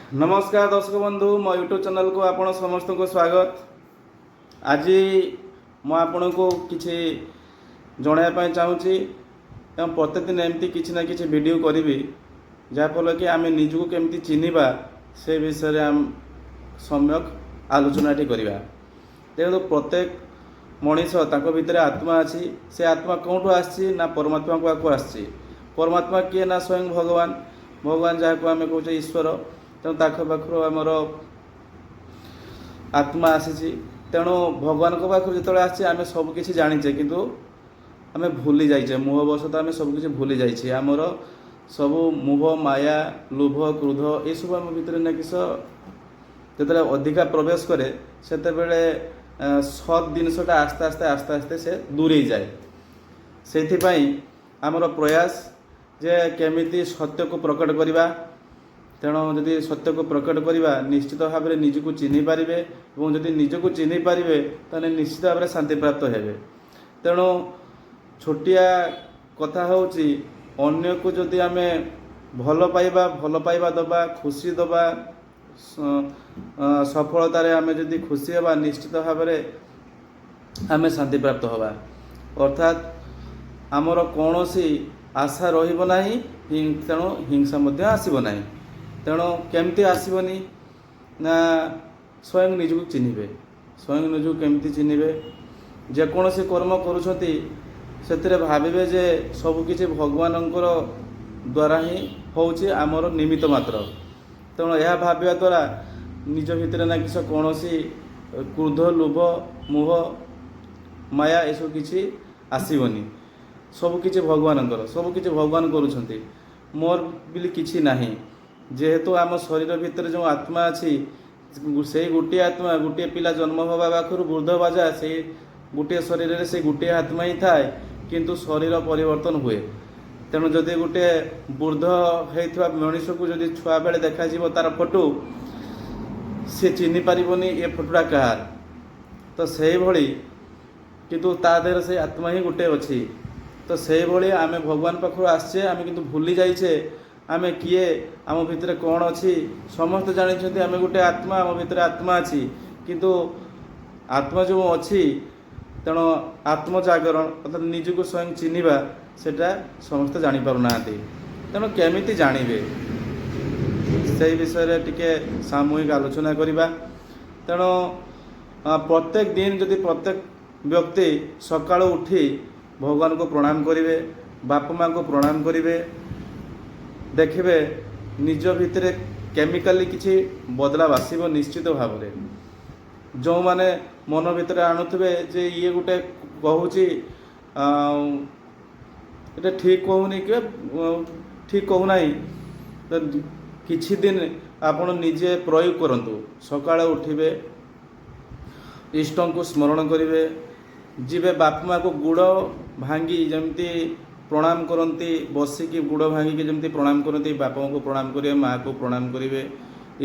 नमस्कार दर्शक बंधु मो यूट्यूब चैनल को आपण समस्त को स्वागत। आज मुझे को किसी जनवाई चाहूँगी एवं प्रत्येक दिन एमती किसी ना किसी वीडियो करी जहाँफल कि आम निजक केमती चिन्हवा से विषय आम सम्यक आलोचना करवा। देखो प्रत्येक मनीष भितर आत्मा अच्छी से आत्मा कौटू आसी ना परमात्मा को आको आसी। परमात्मा किए ना स्वयं भगवान भगवान जहाँ को आम कहे ईश्वर। तेणु ताख पाखर आमर आत्मा आसी तेणु भगवान को पाखर जो आम सबकि जाचे किंतु आम भूली जाइए मोहवश आम सबकि भूली जाइए। आमर सब मोह माया लोभ क्रोध ये सब आम भर ना किस जो अधिका प्रवेश करे से सत जिनसटा आस्ते आस्ते आस्ते आस्ते से दूरे जाए। से आमर प्रयास जे केमिति सत्य को प्रकट करवा। तेणु जदि सत्य को प्रकट करवा निश्चित भाव में निजक चिन्ह पारे और जदि निजक चिन्ह पारे तो निश्चित भाव में शांति प्राप्त हे। तेणु छोटिया कथा होची अन्य को जदि आम भल पाइबा दबा खुशी दबा सफलतार आम जदि खुशी हवा निश्चित भाव में आम शांति प्राप्त हवा। अर्थात आमर कौन सी आशा रहा तेणु हिंसा आसब ना। तेणु केमती आसबनी ना स्वयं निजक चिन्हे स्वयं निजक केमती चिन्हे जेकोसी कर्म करुँच से भावे जे सबकि भगवान द्वारा ही होची आमर निमित्त मात्र। तेणु यह भाविया द्वारा निज भितर ना किस कौन सी क्रोध लोभ मोह माया एसब किसी आसबनी। सबकि भगवान सबकि भगवान करुँच मोर बोली किसी नहीं। जेहेतु आम शरीर भितर जो आत्मा अच्छी से गोटे आत्मा गोटे पिला जन्म हवा पाखर वृद्ध बाजा से गोटे शरीर से गोटे आत्मा ही थाए किंतु शरीर परिवर्तन हुए। तेणु जदि गोटे वृद्ध होता मनीष को जदि छुआ बेले देखा तार फोटो सी चिन्ह पारबनी ए फोटोटा कहार। तो से भली किंतु ता देहर से आत्मा ही गोटे अच्छी। तो से भली आम भगवान पाखर आसचे आम किंतु भूली जाइए आम किए आम भितर कौन अच्छी समस्त जानी आम गोटे आत्मा आम भितर आत्मा अच्छी किंतु आत्मा जो अच्छी तेणु आत्मजागरण अर्थात निजक स्वयं चिन्हवा सेटा समस्त जापर ना। तेणु केमिति जानवे से विषय टिके सामूहिक आलोचना करवा। तेणु प्रत्येक दिन जदि प्रत्येक व्यक्ति सकाळ उठी भगवान को प्रणाम करेंगे बाप माँ को प्रणाम करेंगे देखिए निज भितर केमिकाली किसी बदलाव आसब निश्चित भाव में। जो माने मन भितर आणुवे जे ये गोटे कहूँ ये ठीक कहूनी कि ठीक कहूना तो किछि दिन आपण निजे प्रयोग करंतु। सकाळ उठिबे इष्ट को स्मरण करेंगे जीवे बाप माँ को गुड़ भांगी जमती प्रणाम करती बसिकी गुड़ भांगिकी जमती प्रणाम करती बापा को प्रणाम करेंगे माँ को प्रणाम करेंगे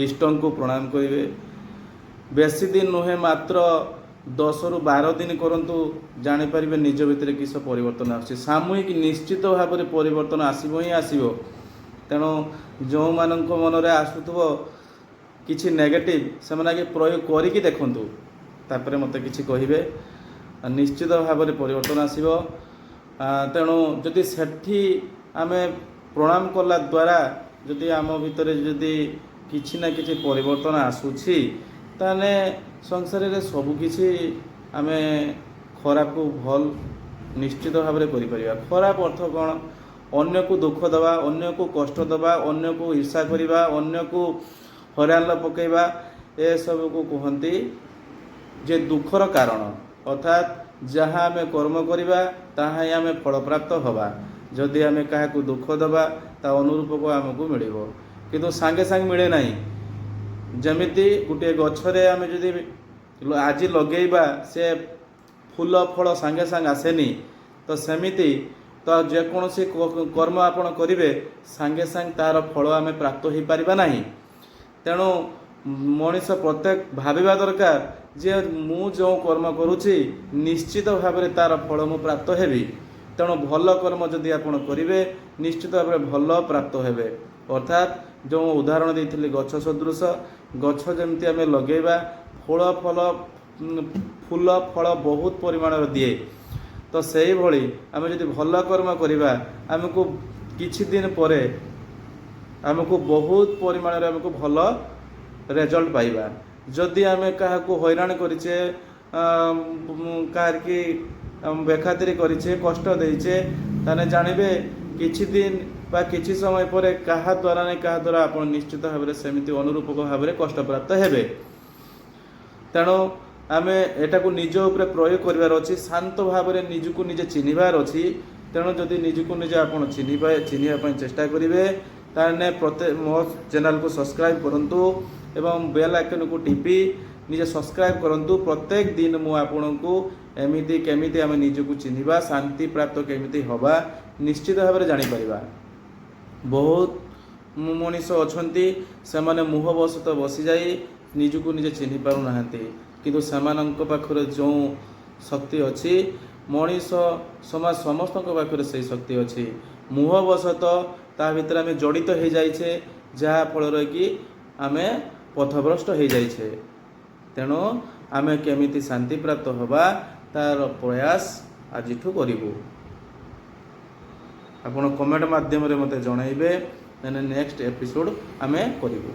इष्ट को प्रणाम करेंगे। बेसी दिन नुहे मात्र 10 ରୁ 12 दिन करंतु जापर निज भितर किस परिवर्तन आस सामूहिक निश्चित भाव में परिवर्तन आसब ही आसब। तेणु जो मान मन में आसुव कि नेगेटिव से आगे प्रयोग करके देखूँ तापर मत कि कहे निश्चित भाव में परिवर्तन आसब। तेणु जदि सेठी आम प्रणाम कला द्वारा जदि आम भितर जदि किछि ना किछि परिवर्तन आसूची ताने संसार रे सबकिछि आम खराब को भल निश्चित भाव में करिपरिबा। खराब अर्थ कौन अन्य को दुख दबा अन्य को कष्ट दबा अन्य को ईर्षा करवा अन्य को हरान पकेबा ए सब को कहती जे दुखर कारण। अर्थात जहाँ आम कर्म करवा ताहा ही आम फल प्राप्त हवा। जदि आम क्या दुख दबा ता अनुरूप को आमको मिल किंतु सांगे सांगे मिले ना। जमिति गोटे गछरे आम जदि आज लगेबा से फूल फल सांगे सांगे आसेनी तो सेमिति तो जेकोसी कर्म आपण करेंगे सांगे सांगे तार फल आम प्राप्त हो पारिबा नाही। तेणु मनीष प्रत्येक भाविबा दरकार जे मु जो कर्म करुच्ची निश्चित भाव में तार फल मु प्राप्त हेबी। तेणु भल कर्म जदि आपण करेंगे निश्चित भाव में भल प्राप्त हेबे। अर्थात ଯେଉଁ ଉଦାହରଣ ଦେଇଥିଲି ଗଛ ସଦୃଶ, ଗଛ ଯେମିତି ଆମେ ଲଗେଇବା ଫୁଲ ଫଳ ବହୁତ ପରିମାଣର ଦିଏ, ତ ସେଇଭଳି ଆମେ ଯଦି ଭଲ କର୍ମ କରିବା ଆମକୁ କିଛି ଦିନ ପରେ ଆମକୁ ବହୁତ ପରିମାଣରେ ଆମକୁ ଭଲ ରେଜଲ୍ଟ ପାଇବା। ଯଦି ଆମେ କାହାକୁ ହଇରାଣ କରିଛେ, କାହାରିକି ବେଖାତିରି କରିଛେ, କଷ୍ଟ ଦେଇଛେ, ତାହେଲେ ଜାଣିବେ କିଛି ଦିନ ବା କିଛି ସମୟ ପରେ କାହା ଦ୍ୱାରା ନା କାହା ଦ୍ୱାରା ଆପଣ ନିଶ୍ଚିତ ଭାବରେ ସେମିତି ଅନୁରୂପକ ଭାବରେ କଷ୍ଟପ୍ରାପ୍ତ ହେବେ। ତେଣୁ ଆମେ ଏଟାକୁ ନିଜ ଉପରେ ପ୍ରୟୋଗ କରିବାର ଅଛି, ଶାନ୍ତ ଭାବରେ ନିଜକୁ ନିଜେ ଚିହ୍ନିବାର ଅଛି। ତେଣୁ ଯଦି ନିଜକୁ ନିଜେ ଆପଣ ଚିହ୍ନିବା ପାଇଁ ଚେଷ୍ଟା କରିବେ, ତାହେଲେ ମୋ ଚ୍ୟାନେଲକୁ ସବସ୍କ୍ରାଇବ୍ କରନ୍ତୁ ଏବଂ ବେଲ୍ ଆଇକନ୍କୁ ଟିପି ନିଜେ ସବସ୍କ୍ରାଇବ୍ କରନ୍ତୁ। ପ୍ରତ୍ୟେକ ଦିନ ମୁଁ ଆପଣଙ୍କୁ ଏମିତି କେମିତି ଆମେ ନିଜକୁ ଚିହ୍ନିବା, ଶାନ୍ତି ପ୍ରାପ୍ତ କେମିତି ହେବା ନିଶ୍ଚିତ ଭାବରେ ଜାଣିପାରିବା। ବହୁତ ମଣିଷ ଅଛନ୍ତି, ସେମାନେ ମୁହଁବଶତଃ ବସିଯାଇ ନିଜକୁ ନିଜେ ଚିହ୍ନି ପାରୁନାହାନ୍ତି, କିନ୍ତୁ ସେମାନଙ୍କ ପାଖରେ ଯେଉଁ ଶକ୍ତି ଅଛି, ମଣିଷ ସମାଜ ସମସ୍ତଙ୍କ ପାଖରେ ସେଇ ଶକ୍ତି ଅଛି। ମୁହଁବଶତଃ ତା ଭିତରେ ଆମେ ଜଡ଼ିତ ହୋଇଯାଇଛେ, ଯାହାଫଳରେ କି ଆମେ ପଥଭ୍ରଷ୍ଟ ହୋଇଯାଇଛେ। ତେଣୁ ଆମେ କେମିତି ଶାନ୍ତିପ୍ରାପ୍ତ ହେବା ତାର ପ୍ରୟାସ ଆଜିଠୁ କରିବୁ। ଆପଣ କମେଣ୍ଟ ମାଧ୍ୟମରେ ମୋତେ ଜଣାଇବେ, ନେକ୍ସଟ ଏପିସୋଡ଼ ଆମେ କରିବୁ।